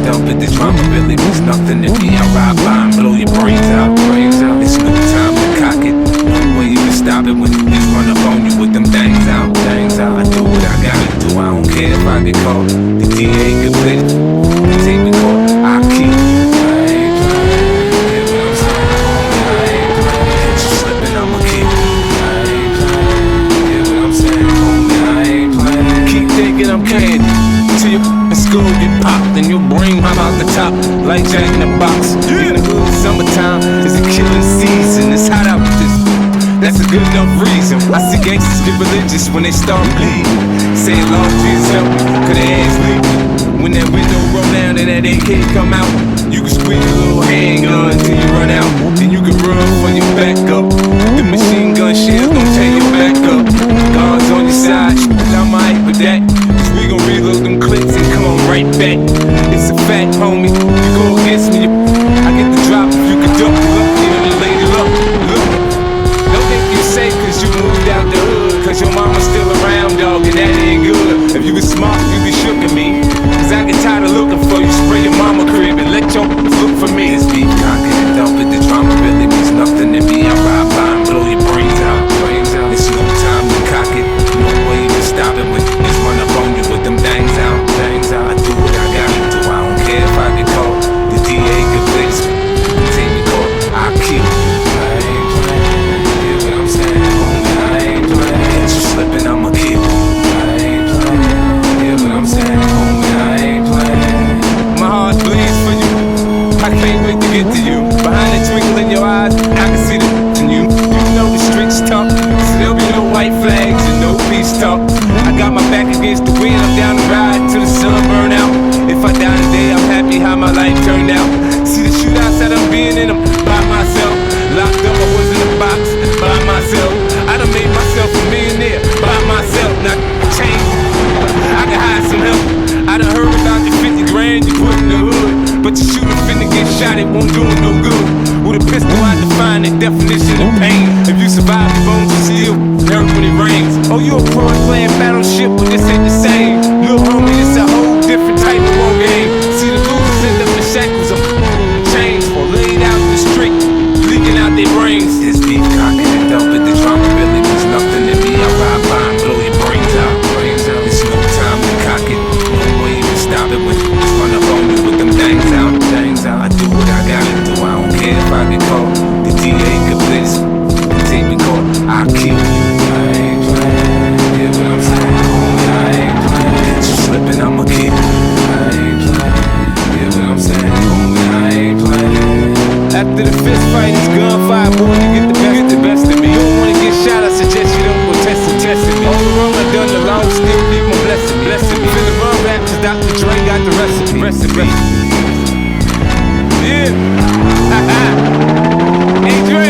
dump it. This drama really means nothing to me. I ride by and blow your brains out. It's no time to cock it. No way you can stop it when the bitch run up on you with them things out. I do what I gotta do. I don't care if I get caught. The DA could play it. The tape me caught. I keep. I'm candy till your skull get popped and your brain pop out the top like Jack in the Box. In the hood, summertime is a killing season. It's hot out with this. That's a good enough reason. I see gangsters get religious when they start bleeding, saying Lord Jesus help me, 'cause they ass leaving. When that window roll down and that AK come out, you can squeeze a little handgun till you run out. Then you can run for your back up. The machine gun shells gon' tear your back up. Guards on your side, I'm alright with that. We gon' reload them clips and come on right back. It's a fact, homie. You go against me, I get the drop if you can duck. You know the lady luck. Look, don't think you safe 'cause you moved out the hood. 'Cause your mama's still around, dog, and that ain't good. If you was smart, you be shook at me. 'Cause I get tired of looking for you. Spray your mama crib and let your look for me. This beat cocking and dump it. The drama really means nothing to me. I ride by and blow your brains out. It's no time to cock it. No way you can stop it when it's run up on you with them things out. I do what I gotta do. I don't care if I get caught. The DA could play this. Take me caught. I keep. I ain't playing. Hear what I'm saying, homie? I ain't playing. Catch you slipping, I'ma kill. I ain't playing. Hear what I'm saying, homie? I ain't playing. My heart bleeds for you. I can't wait to get to you. Behind the twinkle in your eyes, I can see the in you. You know the streets tough, so there'll be no white flags and no peace talk. I got my back against the wind, I'm down the ride till the sun burn out. If I die today, I'm happy how my life turned out. See the shootouts that I'm being in them by myself. Locked up, I was in a box by myself. I done made myself a millionaire by myself. Now change, I can hide some help. I done heard about the 50 grand you put in the hood, but your shooter finna get shot, it won't do him no good. With a pistol, I define the definition of pain. If you survive, your bones will still hurt when it rains. Oh, you a pro at playing battleship, but this ain't the same. Little homie, it's a whole different type of war game. See the losers end up in shackles of chains or laid out in the street, leaking out their brains. This beef cocking and dumping, the drama really means nothing to me. I ride by and blow your brains out. It's no time to cock it. No way you can stop it when it's run up on you with them things out. I do what I gotta do. I don't care if I get caught. The DA could play this. Take me caught. I kill you. I ain't playing. Hear what I'm saying, homie? I ain't playing. Catch you slipping, I'ma kill you. I ain't playing. Hear what I'm saying, homie? I ain't playing. After the fist fight, it's gunfire, boy. You get the best of me. You don't wanna get shot, I suggest you don't go testing me. All the wrong I done, the law still keep on blessing me. Finna run back 'cause Dr. Dre got the recipe. Yeah. Hey Dre,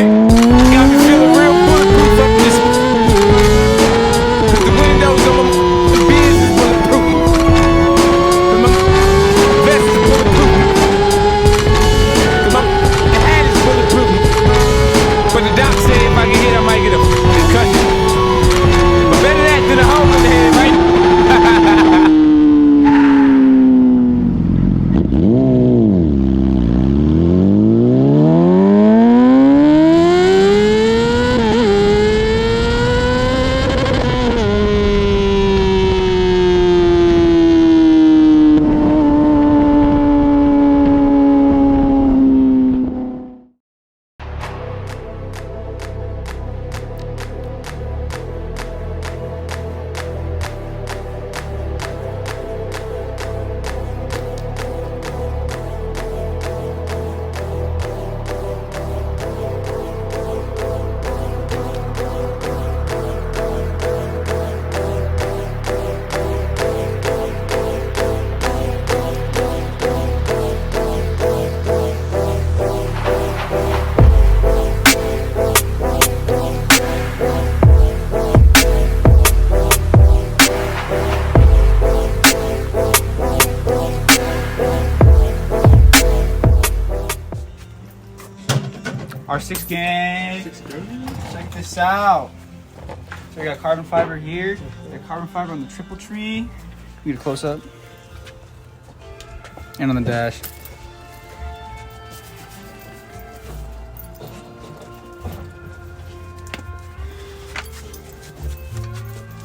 got me feeling real bulletproof up this. 'Cause the windows on my beers is bulletproof. And my vest is bulletproof. And my hat is bulletproof. But the doc said if I get hit, I might get a concussion. But better that than a hole in the head, right? R6 gang, check this out. So we got carbon fiber here, we got carbon fiber on the triple tree. We get a close up. and on the dash.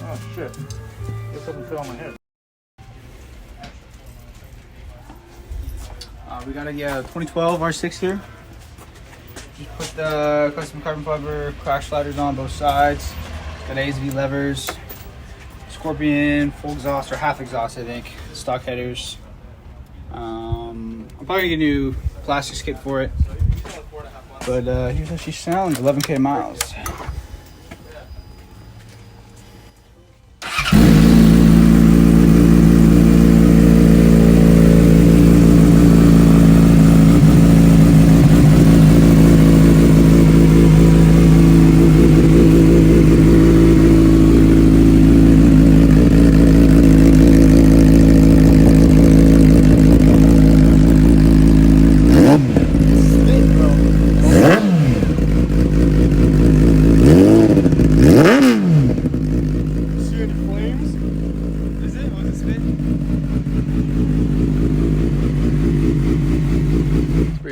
Oh shit! Guess something fell on my head. We got a 2012 R6 here. Just put the custom carbon fiber crash sliders on both sides. Got ASV levers, Scorpion, full exhaust or half exhaust, I think. Stock headers. I'm probably gonna get a new plastic skid for it. But here's how she sounds, 11K miles.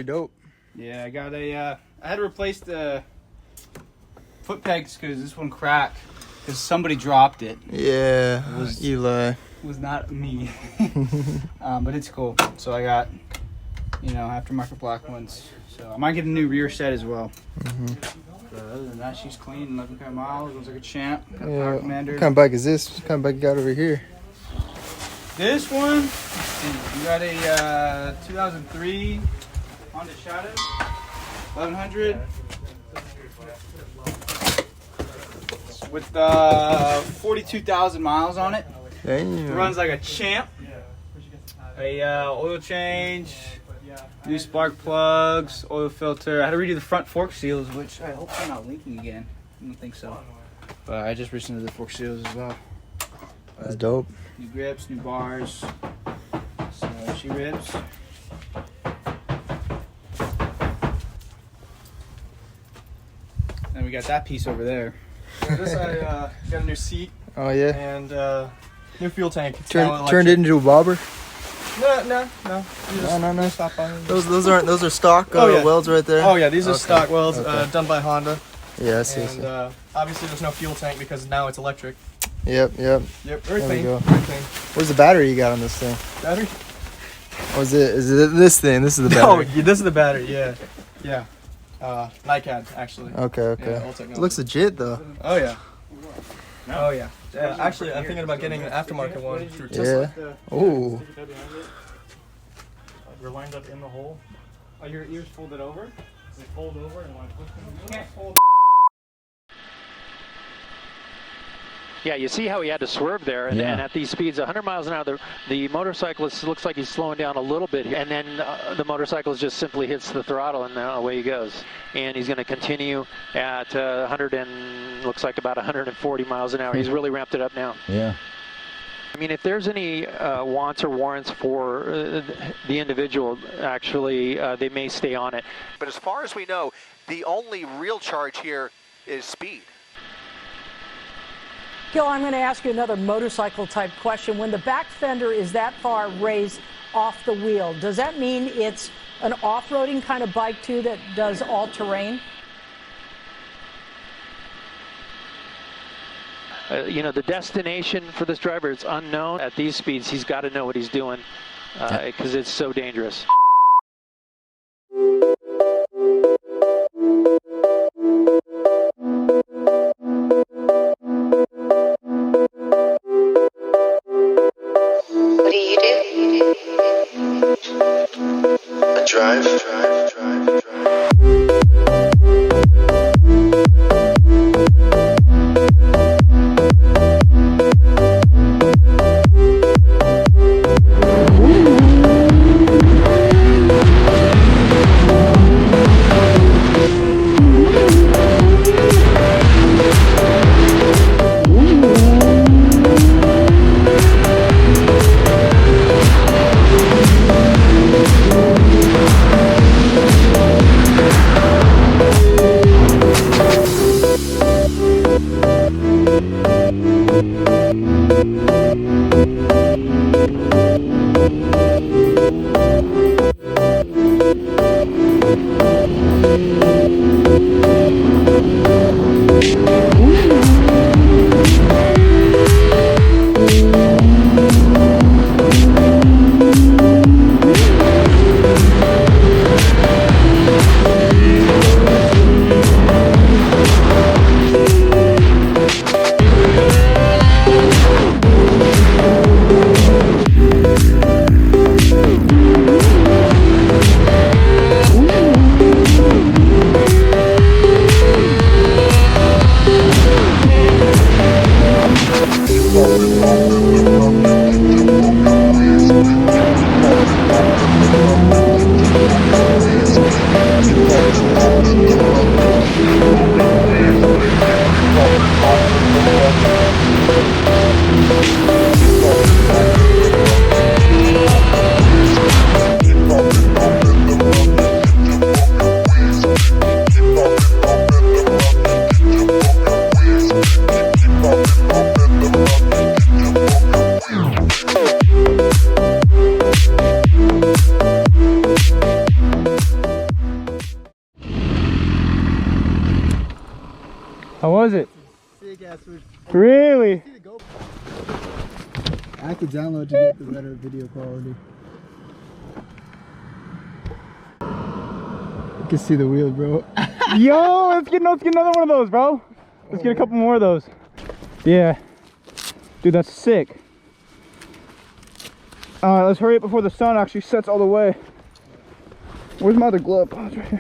Dope. Yeah, I got I had to replace the foot pegs because this one cracked because somebody dropped it. Yeah, Eli. It was not me. But it's cool. So I got, aftermarket black ones. So I might get a new rear set as well. But other than that, she's clean, 11K miles, looks like a champ. Got Yeah. Power Commander. What kind of bike is this? What kind of bike you got over here? This one, let's see, we got a 2003 Honda Shadow 1100 with 42,000 miles on it. Damn. It runs like a champ. A oil change, new spark plugs, oil filter. I had to redo the front fork seals, which I hope they're not leaking again. I don't think so. But I just recently did the fork seals as well. That's dope. New grips, new bars. So she rips. And we got that piece over there. This I got a new seat Oh yeah. and new fuel tank. It's now Turned it into a bobber. No. No. Stop by. Those are stock Oh, yeah. welds right there. Oh yeah, these are Okay. stock welds Okay. done by Honda. Yeah, I see. And obviously there's no fuel tank because now it's electric. Yep. Yep, very There we clean. go. Very clean. Where's the battery you got on this thing? Battery? Or is it this thing? This is the Oh, battery. yeah, this is the battery. Yeah. NiCad actually. Okay. Yeah, all It technology. looks legit though. Oh yeah. Oh yeah. Actually, I'm thinking about getting an aftermarket one through Tesla. Yeah. Oh. You're lined up in the hole. Are your ears folded over? They fold over and want to push them. You can't fold. Yeah, you see how he had to swerve there, and at these speeds, 100 miles an hour, the motorcyclist looks like he's slowing down a little bit, and then the motorcyclist just simply hits the throttle, and away he goes. And he's going to continue at 100 and looks like about 140 miles an hour. He's really ramped it up now. Yeah. I mean, if there's any wants or warrants for the individual, actually, they may stay on it. But as far as we know, the only real charge here is speed. Gil, I'm going to ask you another motorcycle type question. When the back fender is that far raised off the wheel, does that mean it's an off-roading kind of bike too that does all-terrain? The destination for this driver is unknown. At these speeds, he's got to know what he's doing because it's so dangerous. What do you do? I drive. was it? Sick ass fish. Really? I have to download to get the better video quality. You can see the wheel, bro. Yo, let's get another one of those, bro. Let's get a couple more of those. Yeah. Dude, that's sick. Alright, let's hurry up before the sun actually sets all the way. Where's my other glove? Oh, it's right here.